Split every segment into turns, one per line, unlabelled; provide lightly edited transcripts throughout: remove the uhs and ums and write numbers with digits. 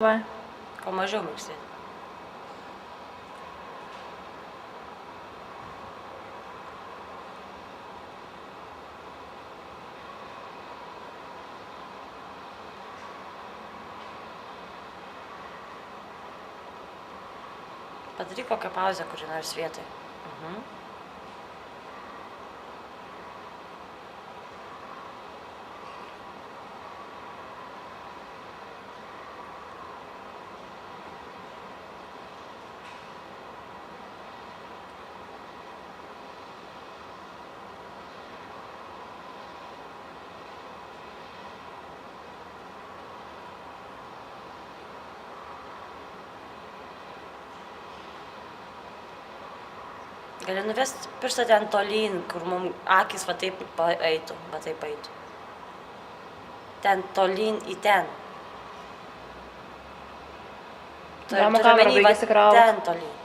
Va.
Kuo mažiau mirksėti. Padaryk kokią pauzę kurį nors vietoj. Gali nuvesti pirštą ten tolyn, kur mums akis va taip eitų, va taip eitų. Ten tolyn į ten.
Mano kamera baigėsi kraut.
Ten tolyn.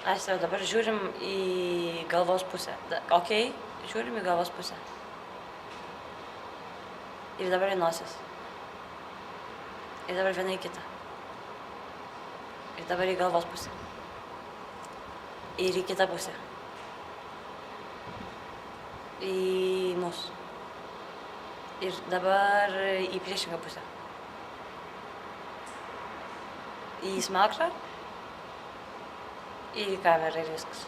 Aiste, dabar žiūrim į galvos pusę. Okei, žiūrim į galvos pusę. Ir dabar į nosis. Ir dabar viena į kitą. Ir dabar į galvos pusę. Ir į kitą pusę. Į mus. Ir dabar į priešingą pusę. Į smakrą. Ir į kamerą ir viskas.